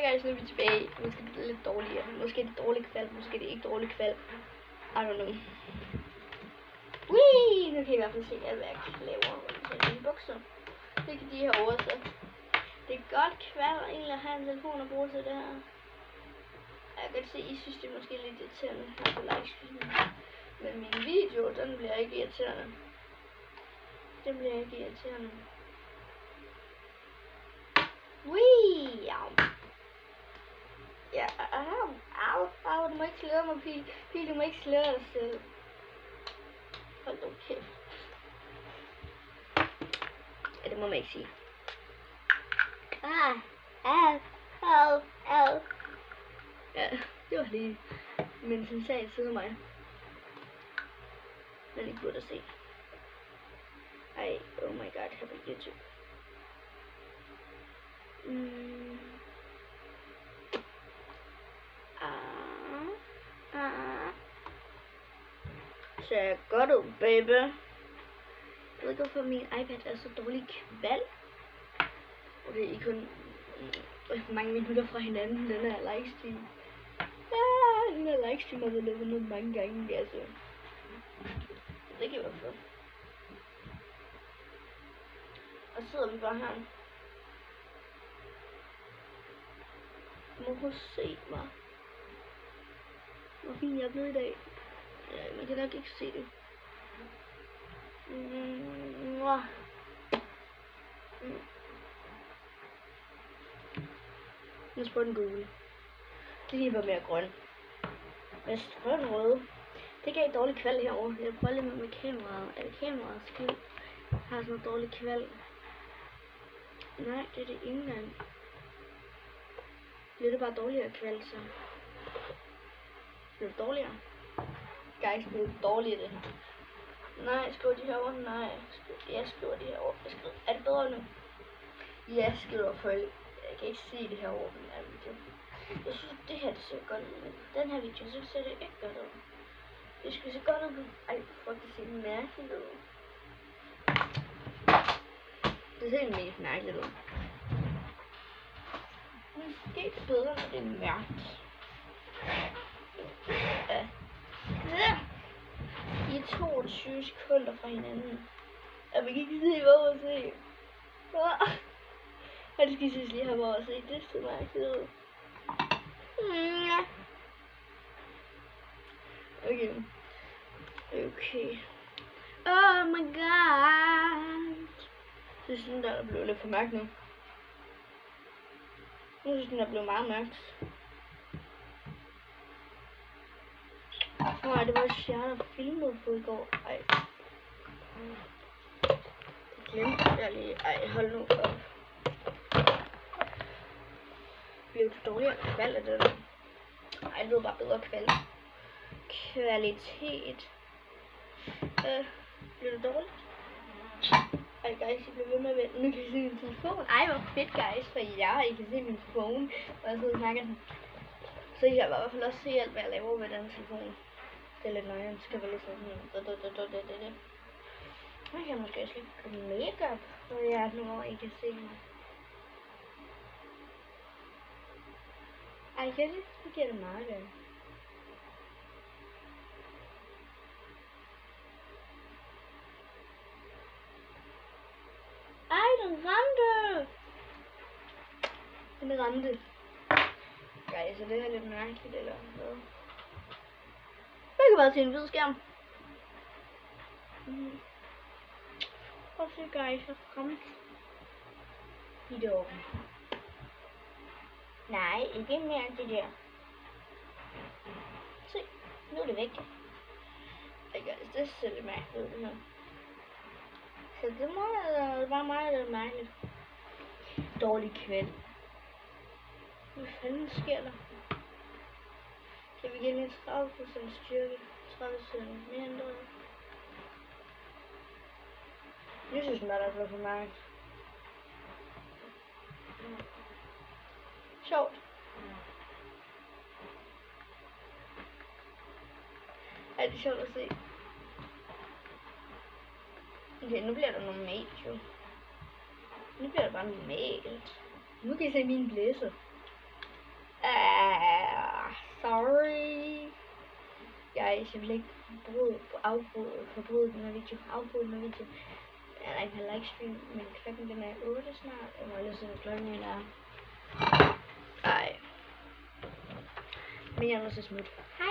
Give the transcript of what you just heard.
guys, nu er vi tilbage. Måske er det lidt dårligere. Måske er det dårligt kvalp, måske er det ikke dårligt kvalp. I don't know. Whee! Nu kan I i hvert fald se, at jeg laver mine bukser. Det kan de herovre så. Det er godt kvalp at egentlig have en telefon at bruge til det her. Jeg kan se, I synes det er måske lidt irriterende her på livestreamen. Men min video, den bliver ikke irriterende. Den bliver ikke irriterende. Whee! Ja, au, du må ikke sløre mig, Pil. Pil, du må ikke sløre dig selv. Hold da kæft. Ja, det må man ikke sige. Au. Ja, det var lige min sensat side af mig. Men ikke burde at se. Ej, oh my god, her på YouTube. Ser godt ud, baby. Jeg ved ikke, hvorfor min iPad er så dårlig kvalp. Og det er kun mange minutter fra hinanden, den her livestream. Ja, den her livestream har været lavet mange gange, altså. Jeg ved ikke, hvorfor. Og så sidder vi bare her. Man må se mig. Hvor fin jeg er blevet i dag. Ja, man kan nok ikke se det. Jeg spørger den gule. Det lige var mere grøn. Jeg spørger den røde. Det gav dårlig kvalp herovre. Jeg prøver lidt med kameraet. Er det kameraet skyld? Jeg har sådan noget dårlig kvalp. Nej, det er det ikke engang. Bliver det bare dårligere kvalp, så? Bliver det dårligere? Guys, bliver det dårligere det her? Nej, skriver de herovre? Nej, jeg skriver de herovre. Er det bedre nu? Ja, skriver folk. Jeg kan ikke se det herovre på den her video. Jeg synes, det her det ser godt ud, men den her video, så ser det ikke godt ud. Det skal se godt ud. Ej, fuck, det ser mærkeligt ud. Det ser mest mærkeligt ud. Måske er det bedre, når det er mørkt. Ja. I er 22 sekunder fra hinanden. Jeg vil ikke se, hvor at se. Og det skal I synes lige have hvor at se. Det ser mærkeligt ud. Okay. Oh my god. Jeg synes, der er blevet lidt for mørkt nu. Jeg synes, den er blevet meget mørkt. Nej, det var sjovt at filme på i går. Ej. Jeg glemte jeg lige. Ej, hold nu op. Blev det dårligere kvalp af det der? Ej, det blev bare bedre kvalp. Kvalitet. Blev det dårligt? Ej guys, jeg bliver ved med at vente. Nu kan I se min telefon. Ej, hvor fedt guys, for jeg kan se min telefon. Og jeg sidder og snakker den. Så jeg kan i hvert fald også se alt, hvad jeg laver med den telefon. Det er lidt nøje, så kan jeg lige sådan her. Jeg kan måske også lige på makeup, så jeg nu hvor I kan se mig. Ej, kan det? Det giver det meget godt. Ej, den ramte! Den ramte. Ej, så det er lidt mærkeligt eller noget. Jeg kan bare se en hvid skærm. Og så guys, så kom videoen. Nej, ikke mere end det der. Se, nu er det væk. Ej guys, det ser lidt mærkeligt ud det her. Så det må være meget lidt mærkeligt. Dårlig kvalp. Hvad fanden sker der? Kan vi give lidt 30% styrke? 30% mere end det. Jeg synes bare, der er for meget. Sjovt. Ej, det er sjovt at se. Okay, nu bliver der normalt jo. Nu bliver det bare normalt. Nu kan I se min blæser. sorry. Jeg vil ikke forbryde den her video. Ja, jeg kan livestream, men klokken den er 8 snart. Jeg må lige se, hvad klokken er. Ej. Men jeg er nødt til at smutte. Hej.